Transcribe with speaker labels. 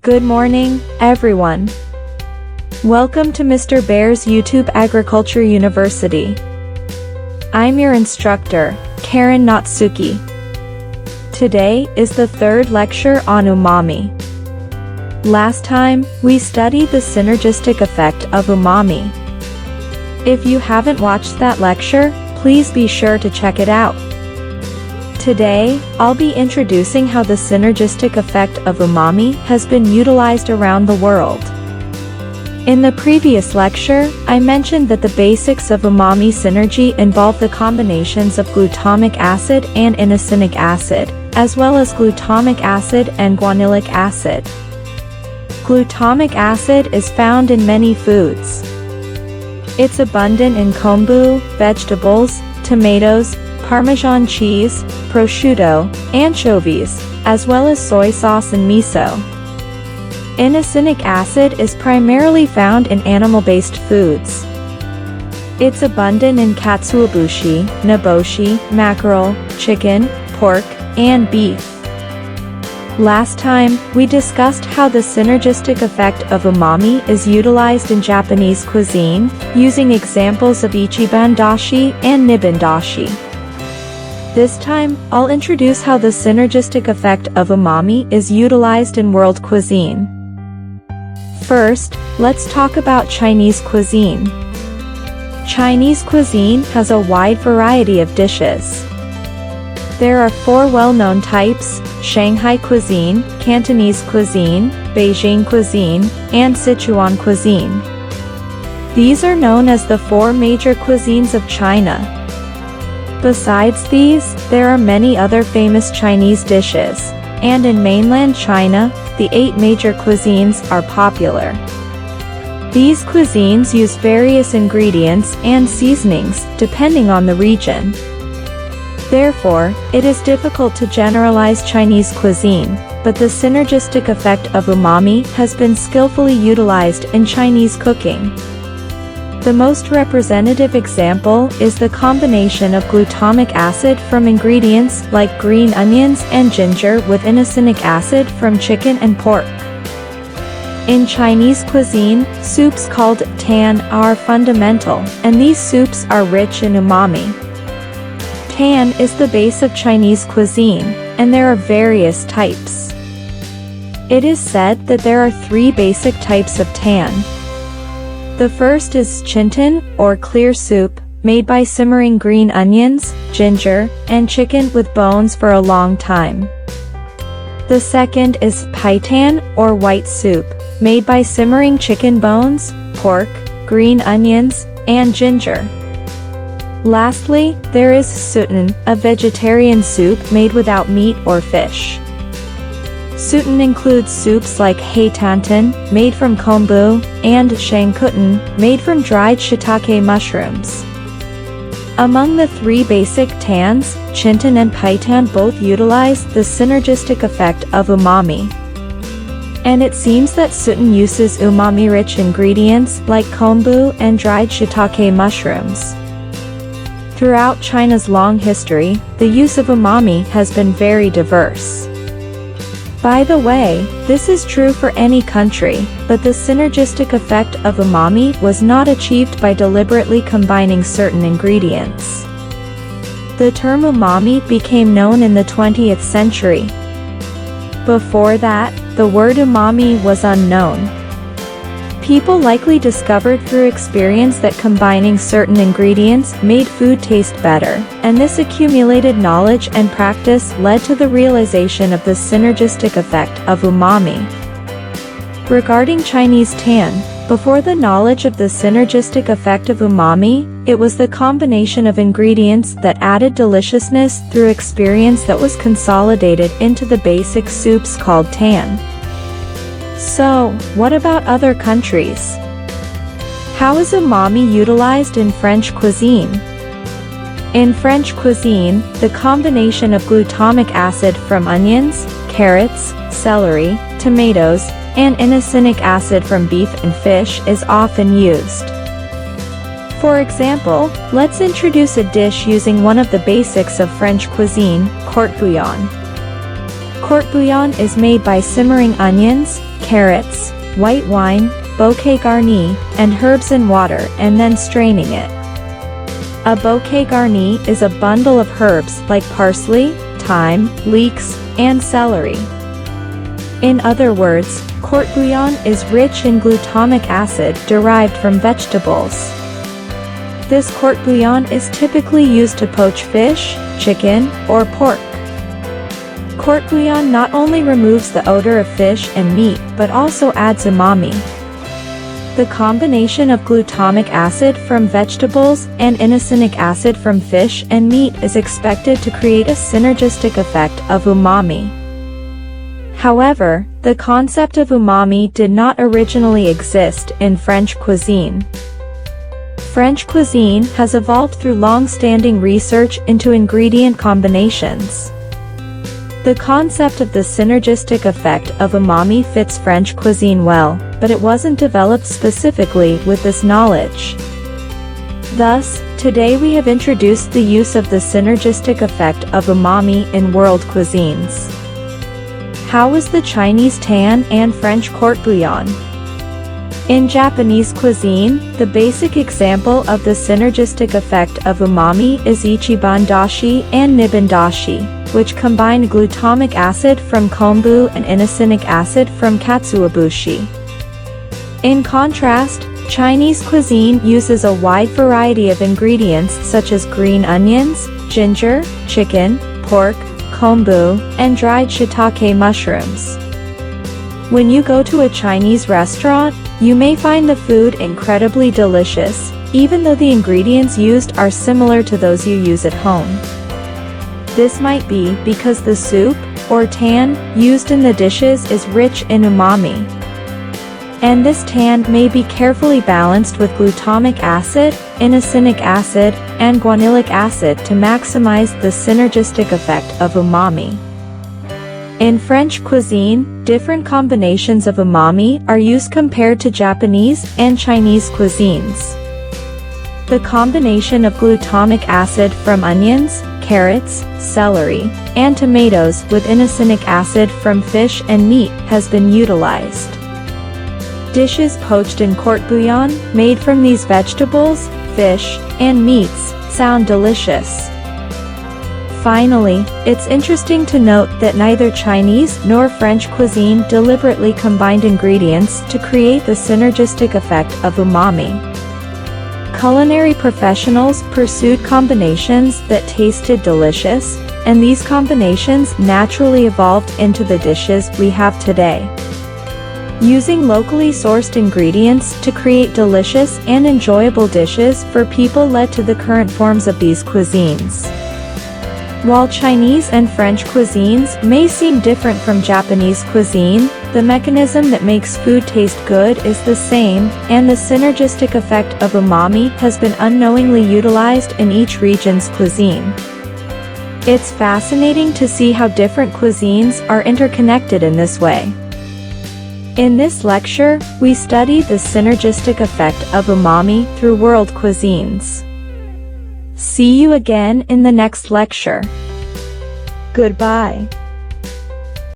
Speaker 1: Good morning, everyone. Welcome to Mr. Bear's YouTube Agriculture University. I'm your instructor, Karin Natsuki. Today is the third lecture on umami. Last time, we studied the synergistic effect of umami. If you haven't watched that lecture, please be sure to check it out. Today, I'll be introducing how the synergistic effect of umami has been utilized around the world. In the previous lecture, I mentioned that the basics of umami synergy involve the combinations of glutamic acid and inosinic acid, as well as glutamic acid and guanylyl acid. Glutamic acid is found in many foods. It's abundant in kombu, vegetables, tomatoes, Parmesan cheese, prosciutto, anchovies, as well as soy sauce and miso. Inosinic acid is primarily found in animal-based foods. It's abundant in katsuobushi, naboshi, mackerel, chicken, pork, and beef. Last time, we discussed how the synergistic effect of umami is utilized in Japanese cuisine, using examples of ichiban dashi and nibbin dashi. This time, I'll introduce how the synergistic effect of umami is utilized in world cuisine. First, let's talk about Chinese cuisine. Chinese cuisine has a wide variety of dishes. There are 4 well-known types: Shanghai cuisine, Cantonese cuisine, Beijing cuisine, and Sichuan cuisine. These are known as the 4 major cuisines of China. Besides these, there are many other famous Chinese dishes, and in mainland China, the 8 major cuisines are popular. These cuisines use various ingredients and seasonings, depending on the region. Therefore, it is difficult to generalize Chinese cuisine, but the synergistic effect of umami has been skillfully utilized in Chinese cooking. The most representative example is the combination of glutamic acid from ingredients like green onions and ginger with inosinic acid from chicken and pork. In Chinese cuisine, soups called Tang are fundamental, and these soups are rich in umami. Tang is the base of Chinese cuisine, and there are various types. It is said that there are 3 basic types of Tang. The first is chintan, or clear soup, made by simmering green onions, ginger, and chicken with bones for a long time. The second is paitan, or white soup, made by simmering chicken bones, pork, green onions, and ginger. Lastly, there is sutan, a vegetarian soup made without meat or fish. Sutan includes soups like heitantan, made from kombu, and shangkutan, made from dried shiitake mushrooms. Among the 3 basic tans, chintan and paitan both utilize the synergistic effect of umami. And it seems that sutan uses umami-rich ingredients like kombu and dried shiitake mushrooms. Throughout China's long history, the use of umami has been very diverse. By the way, this is true for any country, but the synergistic effect of umami was not achieved by deliberately combining certain ingredients. The term umami became known in the 20th century. Before that, the word umami was unknown. People likely discovered through experience that combining certain ingredients made food taste better, and this accumulated knowledge and practice led to the realization of the synergistic effect of umami. Regarding Chinese Tang, before the knowledge of the synergistic effect of umami, it was the combination of ingredients that added deliciousness through experience that was consolidated into the basic soups called Tang. So, what about other countries? How is umami utilized in French cuisine? In French cuisine, the combination of glutamic acid from onions, carrots, celery, tomatoes, and inosinic acid from beef and fish is often used. For example, let's introduce a dish using one of the basics of French cuisine, court bouillon. Court bouillon is made by simmering onions, carrots, white wine, bouquet garni, and herbs in water and then straining it. A bouquet garni is a bundle of herbs like parsley, thyme, leeks, and celery. In other words, court bouillon is rich in glutamic acid derived from vegetables. This court bouillon is typically used to poach fish, chicken, or pork. Court bouillon not only removes the odor of fish and meat but also adds umami. The combination of glutamic acid from vegetables and inosinic acid from fish and meat is expected to create a synergistic effect of umami. However, the concept of umami did not originally exist in French cuisine. French cuisine has evolved through long-standing research into ingredient combinations. The concept of the synergistic effect of umami fits French cuisine well, but it wasn't developed specifically with this knowledge. Thus, today we have introduced the use of the synergistic effect of umami in world cuisines. How is the Chinese Tang and French court bouillon? In Japanese cuisine, the basic example of the synergistic effect of umami is ichiban dashi and niban dashi, which combine glutamic acid from kombu and inosinic acid from katsuobushi. In contrast, Chinese cuisine uses a wide variety of ingredients such as green onions, ginger, chicken, pork, kombu, and dried shiitake mushrooms. When you go to a Chinese restaurant, you may find the food incredibly delicious, even though the ingredients used are similar to those you use at home. This might be because the soup, or tang, used in the dishes is rich in umami. And this tang may be carefully balanced with glutamic acid, inosinic acid, and guanylyl acid to maximize the synergistic effect of umami. In French cuisine, different combinations of umami are used compared to Japanese and Chinese cuisines. The combination of glutamic acid from onions, carrots, celery, and tomatoes with inosinic acid from fish and meat has been utilized. Dishes poached in court bouillon, made from these vegetables, fish, and meats, sound delicious. Finally, it's interesting to note that neither Chinese nor French cuisine deliberately combined ingredients to create the synergistic effect of umami. Culinary professionals pursued combinations that tasted delicious, and these combinations naturally evolved into the dishes we have today. Using locally sourced ingredients to create delicious and enjoyable dishes for people led to the current forms of these cuisines. While Chinese and French cuisines may seem different from Japanese cuisine, the mechanism that makes food taste good is the same, and the synergistic effect of umami has been unknowingly utilized in each region's cuisine. It's fascinating to see how different cuisines are interconnected in this way. In this lecture, we study the synergistic effect of umami through world cuisines. See you again in the next lecture. Goodbye.